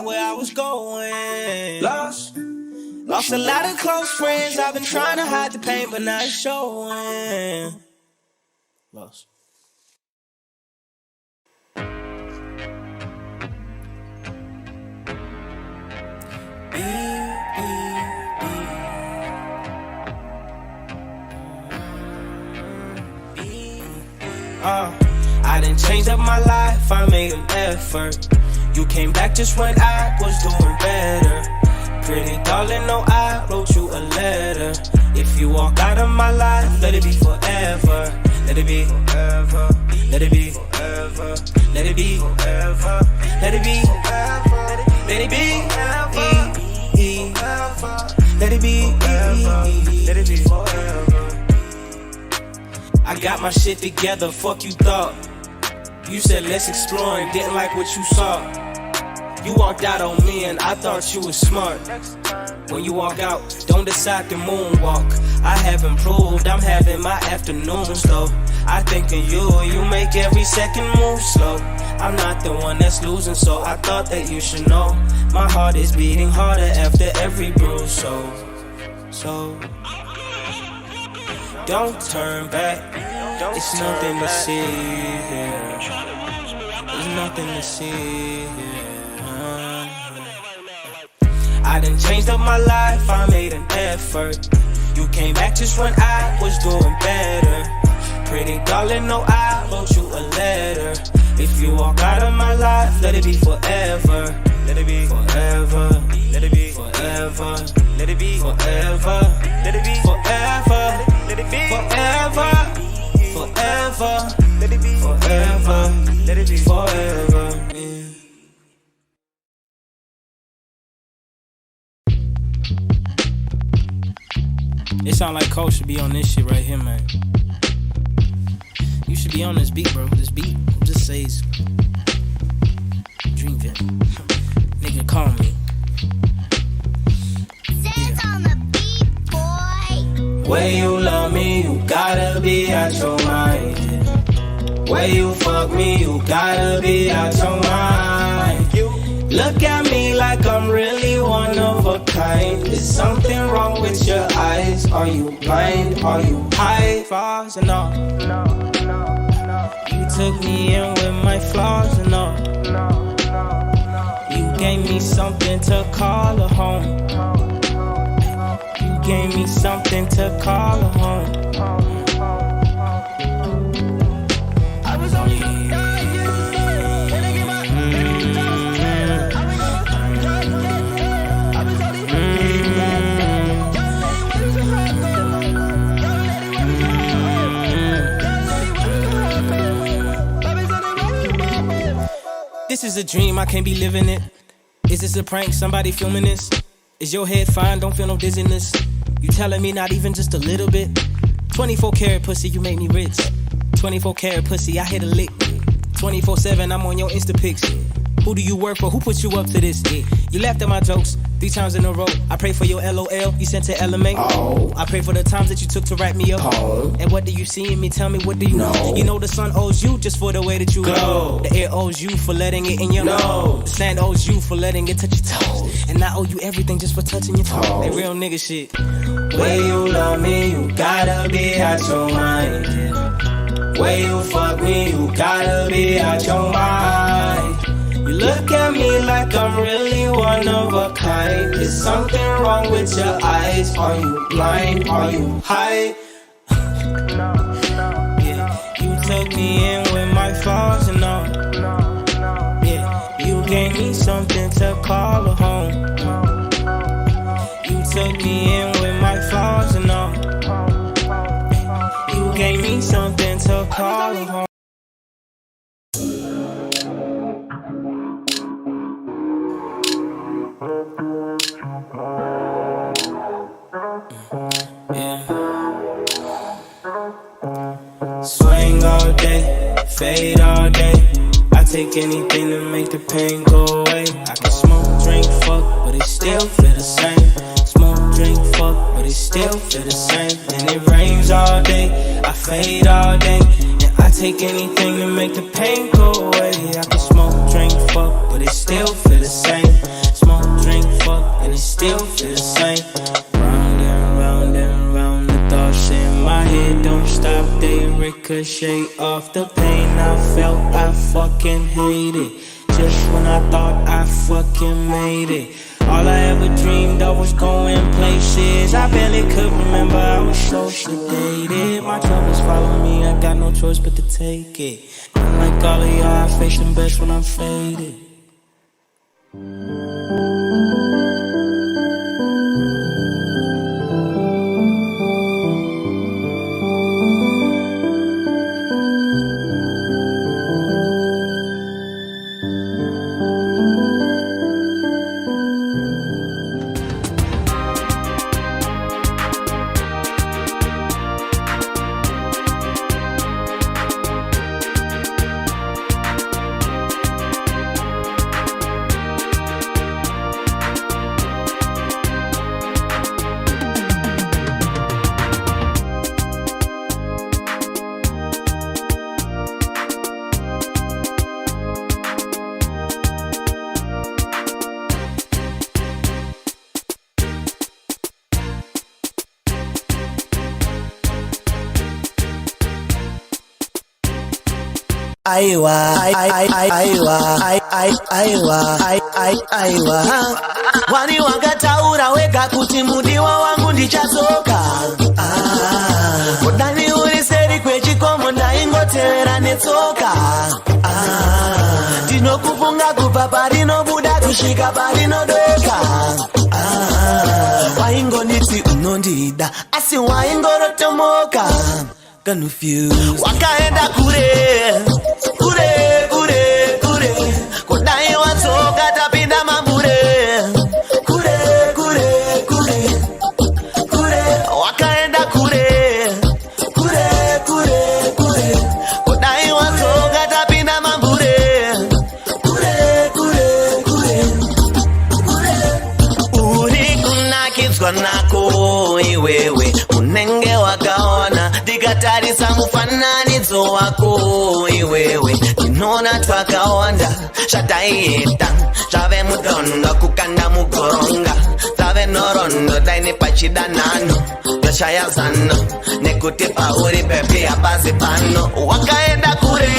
where I was going. Lost a lot of close friends. I've been trying to hide the pain, but now it's showing. Lost. I done changed up my life, I made an effort. You came back just when I was doing better. Pretty darling, no, I wrote you a letter. If you walk out of my life, let it be forever. Let it be forever. Let it be forever. Let it be forever. Let it be forever. Let it be forever. Let it be forever. Let it be forever. I got my shit together, fuck you thought. You said let's explore and didn't like what you saw. You walked out on me and I thought you was smart. When you walk out, don't decide to moonwalk. I have improved, I'm having my afternoons though. I think of you make every second move slow. I'm not the one that's losing, so I thought that you should know. My heart is beating harder after every bruise, so don't turn back. It's nothing to see here. There's nothing to see here. I done changed up my life, I made an effort. You came back just when I was doing better. Pretty darling, no, I wrote you a letter. If you walk out of my life, let it be forever. Let it be forever. Let it be forever. Let it be forever. Let it be forever. Let it be forever. Forever. Let it be forever. Let it be forever. Yeah. It sound like Cole should be on this shit right here, man. You should be on this beat, bro. This beat just says Dream Vent. Nigga, call me. Says on the beat, boy. Where you love me, you gotta be out your mind. Where you fuck me, you gotta be out your mind. Look at me like I'm really one of a kind. Is something wrong with your eyes? Are you blind? Are you high? Flaws and all. You took me in with my flaws and all. You gave me something to call a home. You gave me something to call a home. I was only This is a dream, I can't be living it. Is this a prank, somebody filming this? Is your head fine, don't feel no dizziness? You telling me not even just a little bit? 24 karat pussy, you make me rich. 24 karat pussy, I hit a lick. 24/7, I'm on your Insta pics. Who do you work for? Who put you up to this? You laughed at my jokes 3 times in a row. I pray for your LOL, you sent to LMA. Oh. I pray for the times that you took to wrap me up. Oh. And what do you see in me? Tell me, what do you know? You know the sun owes you just for the way that you go. The air owes you for letting it in your nose. The sand owes you for letting it touch your toes. And I owe you everything just for touching your toes. That real nigga shit. Where you love me, you gotta be out your mind. Where you fuck me, you gotta be out your mind. You look at me like I'm really one of a kind. Is something wrong with your eyes? Are you blind? Are you high? Yeah, you took me in with my flaws and all. Yeah, you gave me something to call a home. You took me in with my flaws and all. You gave me something to call a home. Swing all day, fade all day. I take anything to make the pain go away. I can smoke, drink, fuck, but it still feel the same. Smoke, drink, fuck, but it still feel the same. And it rains all day, I fade all day. And I take anything to make the pain go away. I can smoke, drink, fuck, but it still feel the same. same. Round and round and round, the thoughts in my head don't stop. They ricochet off the pain I felt. I fucking hate it. Just when I thought I fucking made it, all I ever dreamed of was going places I barely could remember. I was so sedated. My troubles follow me, I got no choice but to take it. Unlike all of y'all, I face them best when I'm faded. Aiwa wani wakataura wega kuti mudiwa wangu ndichazoka. Kudani uri seri kwechikomo ndaingotevera netsoka. Tinokufunga kubva parinobuda kusvika parinodoka. Waingonditi unondida asi waingorotomoka. Confused. Wakaenda kure kure kure kure, kudai watsoka tapinda mambure. Kure kure kure kure, wakaenda kure kure kure kure, kudai watsoka tapinda mambure. Kure kure kure kure, uri kunakidzwa nako iwewe unenge wakaona. Ndikatarisa mufananidzo wako iwewe, ndinona twakawanda zvataiyeta. Zvave mudondo kukanda mugoronga, zvave nhoroondo taine pachidanhano yoshaya zano, nekuti pauri pepi hapazi pano. Wakaenda kure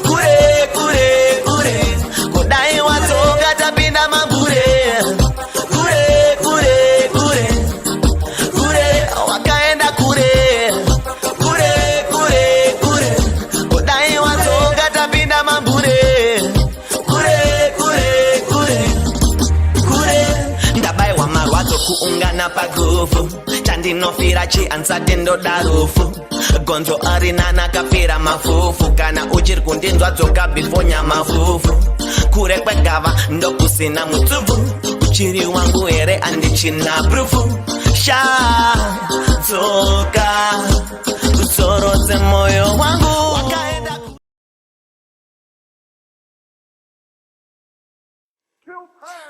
kure kure kure, kudai watsoka tapinda mambure. Kure kure kure kure, wakaenda kure kure kure kure, kudai watsoka tapinda mambure. Kure kure kure kure, ndabaiwa marwadzo kuungana pagufu, chandinofira chiansati ndoda rufu. Gonzo arinana kafira mafufu, kana uchiri kundinzwa dzoka before nyama fufu. Kure kwegava ndokusina mutsuvu, uchiri wangu here andichina prufu. Dzoka utsorodze moyo wangu. Wakaenda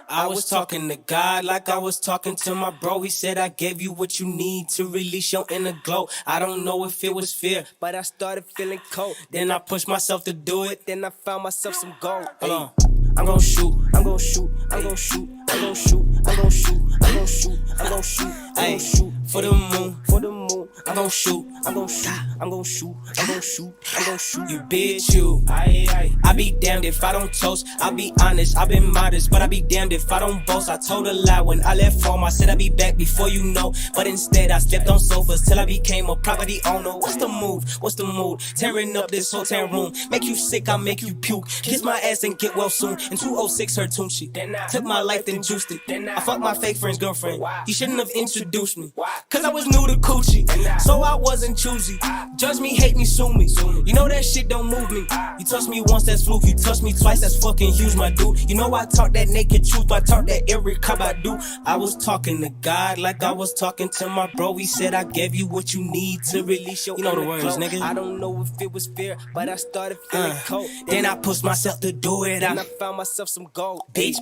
I was talking to God like I was talking to my bro. He said I gave you what you need to release your inner glow. I don't know if it was fear, but I started feeling cold. Then I pushed myself to do it, then I found myself some gold. Hold on. I'm gon' shoot, I'm gon' shoot, I'm gon' shoot, I'm gon' shoot, I'm gon' shoot, I'm gon' shoot, I'm gon' shoot, I'm gon' shoot for the moon, for the moon. I'm gon' shoot, I'm gon' shoot, I'm gon' shoot, I'm gon' shoot, I'm gon' shoot. You bitch, you. I be damned if I don't toast. I'll be honest, I've been modest, but I be damned if I don't boast. I told a lie when I left home. I said I'd be back before you know, but instead I slept on sofas till I became a property owner. What's the move? What's the mood? Tearing up this hotel room, make you sick, I'll make you puke. Kiss my ass and get well soon. In 206 her tune shit. Took my life then juiced it. I fucked my fake friend's girlfriend. You shouldn't have introduced me, cause I was new to coochie, so I wasn't choosy. Judge me, hate me, sue me. You know that shit don't move me. You touch me once, that's fluke. You touch me twice, that's fucking huge, my dude. You know I talk that naked truth, I talk that every cop I do. I was talking to God like I was talking to my bro. He said I gave you what you need to release your. You know the words, nigga. I don't know if it was fear, but I started feeling cold. Then I pushed myself to do it. I found myself some gold. Bitch,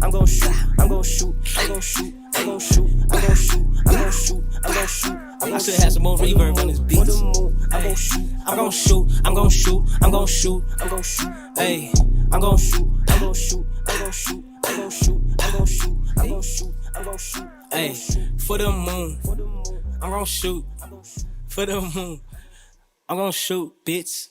I'm gon' shoot, I'm gon' shoot, I'm gon' shoot, I'm gon' shoot, I'm gon' shoot, I'm gon' shoot, I'm gon' shoot. I should have some more reverb on this beat. I'm gon' shoot, I'm gon' shoot, I'm gon' shoot, I'm gon' shoot, I'm gon' shoot. Hey, I'm gon' shoot, I'm gon' shoot, I'm gon' shoot, I'm gon' shoot, I'm Hey, for the moon, I'm gon' shoot. For the moon, I'm gon' shoot, bitch.